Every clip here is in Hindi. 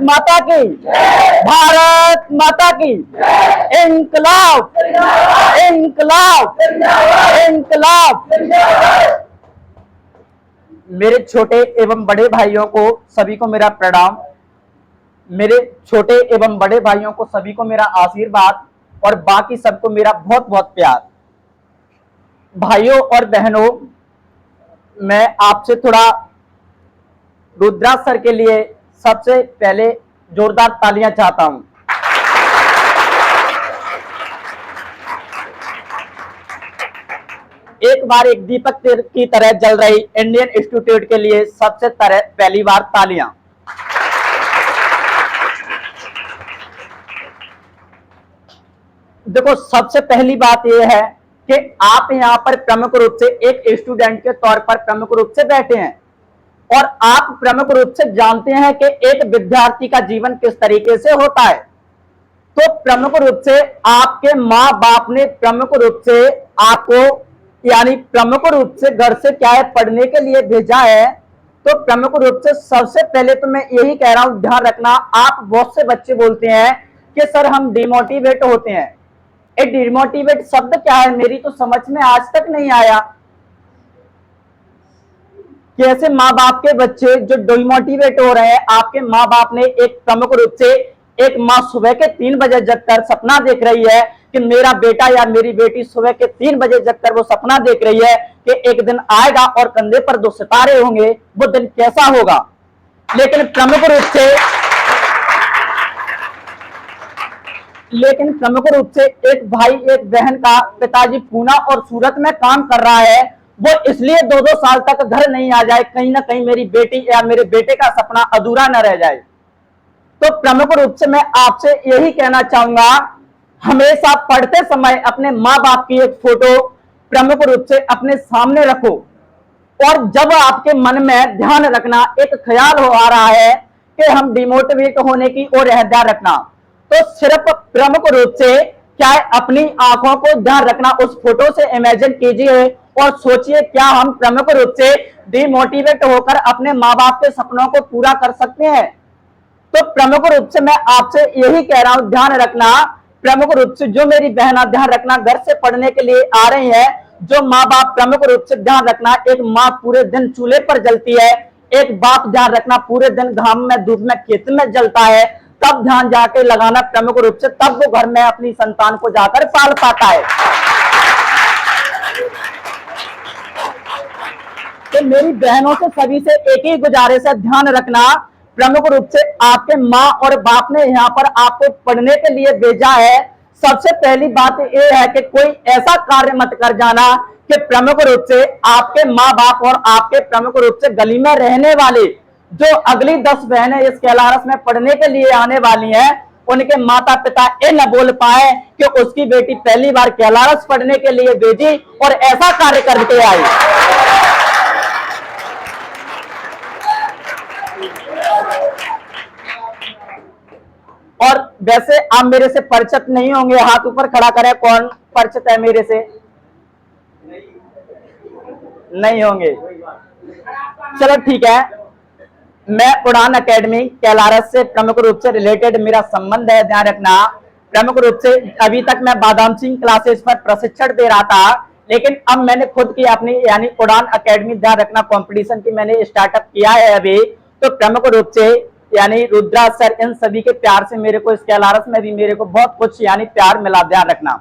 माता की, भारत माता की, इंकलाब, इंकलाब, इंकलाब। मेरे छोटे एवं बड़े भाइयों को सभी को मेरा प्रणाम। मेरे छोटे एवं बड़े भाइयों को सभी को मेरा आशीर्वाद और बाकी सबको मेरा बहुत बहुत प्यार। भाइयों और बहनों, मैं आपसे थोड़ा रुद्राक्ष सर के लिए सबसे पहले जोरदार तालियां चाहता हूं। एक बार एक दीपक की तरह जल रही इंडियन इंस्टीट्यूट के लिए सबसे पहली बार तालियां। देखो, सबसे पहली बात यह है कि आप यहां पर प्रमुख रूप से एक स्टूडेंट के तौर पर प्रमुख रूप से बैठे हैं और आप प्रमुख रूप से जानते हैं कि एक विद्यार्थी का जीवन किस तरीके से होता है। तो प्रमुख रूप से आपके माँ बाप ने प्रमुख रूप से आपको यानी प्रमुख रूप से घर से क्या है पढ़ने के लिए भेजा है। तो प्रमुख रूप से सबसे पहले तो मैं यही कह रहा हूं, ध्यान रखना। आप बहुत से बच्चे बोलते हैं कि सर हम डिमोटिवेट होते हैं। ये डिमोटिवेट शब्द क्या है, मेरी तो समझ में आज तक नहीं आया। कैसे माँ बाप के बच्चे जो डिमोटिवेट हो रहे हैं, आपके माँ बाप ने एक प्रमुख रूप से एक माँ सुबह के 3 बजे जगकर सपना देख रही है कि मेरा बेटा या मेरी बेटी सुबह के 3 बजे जगकर वो सपना देख रही है कि एक दिन आएगा और कंधे पर 2 सितारे होंगे, वो दिन कैसा होगा। लेकिन प्रमुख रूप से एक भाई एक बहन का पिताजी पूना और सूरत में काम कर रहा है, वो इसलिए 2-2 साल तक घर नहीं आ जाए, कहीं ना कहीं मेरी बेटी या मेरे बेटे का सपना अधूरा न रह जाए। तो प्रमुख रूप से मैं आपसे यही कहना चाहूंगा, हमेशा पढ़ते समय अपने माँ बाप की एक फोटो प्रमुख रूप से अपने सामने रखो। और जब आपके मन में ध्यान रखना एक ख्याल हो आ रहा है कि हम डिमोटिवेट होने की ओर ध्यान रखना, तो सिर्फ प्रमुख रूप से क्या है अपनी आंखों को ध्यान रखना, उस फोटो से इमेजिन कीजिए और सोचिए क्या हम प्रमुख रूप से डिमोटिवेट होकर अपने माँ बाप के सपनों को पूरा कर सकते हैं। तो प्रमुख रूप से मैं आपसे यही कह रहा हूं, ध्यान रखना। प्रमुख रूप से जो मेरी बहना ध्यान रखना घर से पढ़ने के लिए आ रही है, जो माँ बाप प्रमुख रूप से ध्यान रखना, एक माँ पूरे दिन चूल्हे पर जलती है, एक बाप ध्यान रखना पूरे दिन घाम में धूप में खेत में जलता है, तब ध्यान जाके लगाना प्रमुख रूप से, तब वो घर में अपनी संतान को जाकर पाल पाता है। तो मेरी बहनों से सभी से एक ही गुजारिश है, ध्यान रखना। प्रमुख रूप से आपके माँ और बाप ने यहाँ पर आपको पढ़ने के लिए भेजा है। सबसे पहली बात यह है कि कोई ऐसा कार्य मत कर जाना कि प्रमुख रूप से आपके माँ बाप और आपके प्रमुख रूप से गली में रहने वाले जो अगली 10 बहनें इस कैलारस में पढ़ने के लिए आने वाली हैं, उनके माता पिता ये न बोल पाए कि उसकी बेटी पहली बार कैलारस पढ़ने के लिए भेजी और ऐसा कार्य करके आई। और वैसे आप मेरे से परिचित नहीं होंगे, हाथ ऊपर खड़ा करें, कौन परिचित है मेरे से? नहीं होंगे, चलो ठीक है। मैं उड़ान एकेडमी कैलारस से प्रमुख रूप से रिलेटेड मेरा संबंध है, ध्यान रखना। प्रमुख रूप से अभी तक मैं बादाम सिंह क्लासेस पर प्रशिक्षण दे रहा था, लेकिन अब मैंने खुद की अपनी यानी उड़ान एकेडमी ध्यान रखना कंपटीशन की मैंने स्टार्टअप किया है अभी। तो प्रमुख रूप से यानी रुद्राक्ष सर इन सभी के प्यार से मेरे को इस कैलारस में भी मेरे को बहुत कुछ यानी प्यार मिला, ध्यान रखना।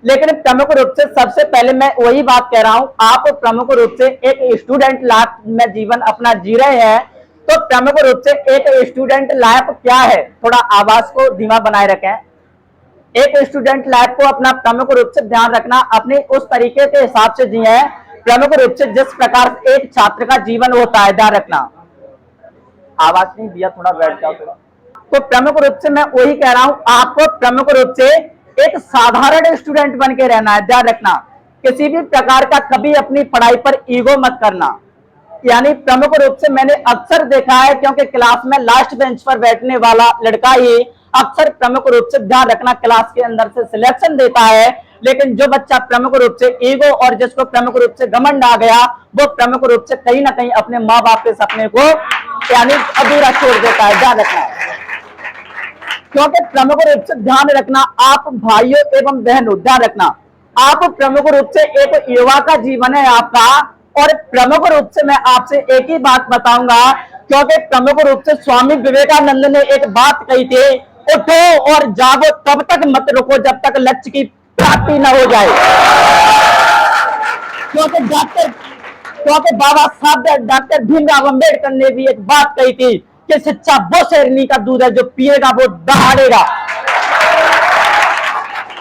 लेकिन प्रमुख रूप से सबसे पहले मैं वही बात कह रहा हूं, आप प्रमुख रूप से एक स्टूडेंट लाइफ में जीवन अपना जी रहे हैं। तो प्रमुख रूप से एक स्टूडेंट लाइफ क्या है, थोड़ा आवाज को धीमा बनाए रखें। एक स्टूडेंट लाइफ को अपना प्रमुख रूप से ध्यान रखना, अपने उस तरीके के हिसाब से जिए प्रमुख रूप से जिस प्रकार एक छात्र का जीवन होता है, ध्यान रखना। आवाज नहीं दिया, थोड़ा बैठ जाओ थोड़ा। तो प्रमुख रूप से मैं वही कह रहा हूं, आपको प्रमुख रूप से एक साधारण स्टूडेंट बन के रहना है, ध्यान रखना। किसी भी प्रकार का कभी अपनी पढ़ाई पर ईगो मत करना। यानी प्रमुख रूप से मैंने अक्सर देखा है, क्योंकि क्लास में लास्ट बेंच पर बैठने वाला लड़का ही अक्सर प्रमुख रूप से ध्यान रखना क्लास के अंदर से सिलेक्शन देता है, लेकिन जो बच्चा प्रमुख रूप से ईगो और जिसको प्रमुख रूप से घमंड आ गया, वो प्रमुख रूप से कहीं ना कहीं अपने माँ बाप के सपने को यानी अधूरा छोड़ देता है, ध्यान रखना। क्योंकि प्रमुख रूप से ध्यान रखना आप भाइयों एवं बहनों, ध्यान रखना आप प्रमुख रूप से एक युवा का जीवन है आपका, और प्रमुख रूप से मैं आपसे एक ही बात बताऊंगा, क्योंकि प्रमुख रूप से स्वामी विवेकानंद ने एक बात कही थी, उठो और जागो, तब तक मत रुको जब तक लक्ष्य की प्राप्ति न हो जाए। क्योंकि बाबा साहब डॉक्टर भीमराव अंबेडकर ने भी एक बात कही थी कि शिक्षा वो शेरनी का दूध है जो पिएगा वो दहाड़ेगा।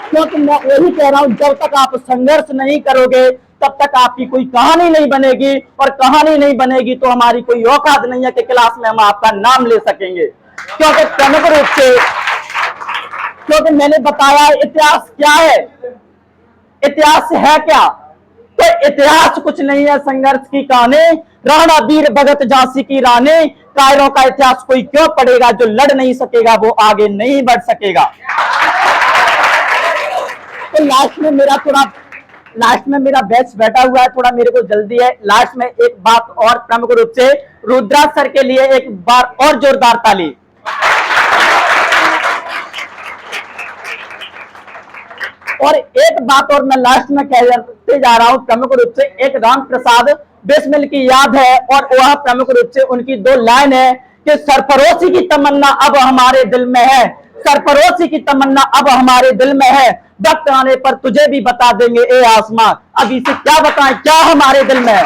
क्योंकि मैं वही कह रहा हूं, जब तक आप संघर्ष नहीं करोगे तब तक आपकी कोई कहानी नहीं बनेगी, और कहानी नहीं बनेगी तो हमारी कोई औकात नहीं है कि क्लास में हम आपका नाम ले सकेंगे। क्योंकि प्रमुख रूप से, क्योंकि मैंने बताया इतिहास क्या है, इतिहास है क्या, तो इतिहास कुछ नहीं है, संघर्ष की कहानी, राणा वीर भगत झांसी की रानी, कायरों का इतिहास कोई क्यों पढ़ेगा, जो लड़ नहीं सकेगा वो आगे नहीं बढ़ सकेगा। तो लास्ट में मेरा बैच बैठा हुआ है, थोड़ा मेरे को जल्दी है, लास्ट में एक बात और, प्रमुख रूप से रुद्रा सर के लिए एक बार और जोरदार ताली। और एक बात और मैं लास्ट में कहते जा रहा हूं, प्रमुख रूप से एक राम प्रसाद बिस्मिल की याद है, और वह प्रमुख रूप से उनकी 2 लाइन है कि सरफरोशी की तमन्ना अब हमारे दिल में है, सरफरोशी की तमन्ना अब हमारे दिल में है, वक्त आने पर तुझे भी बता देंगे ए आसमां, अब इसे क्या बताएं क्या हमारे दिल में है।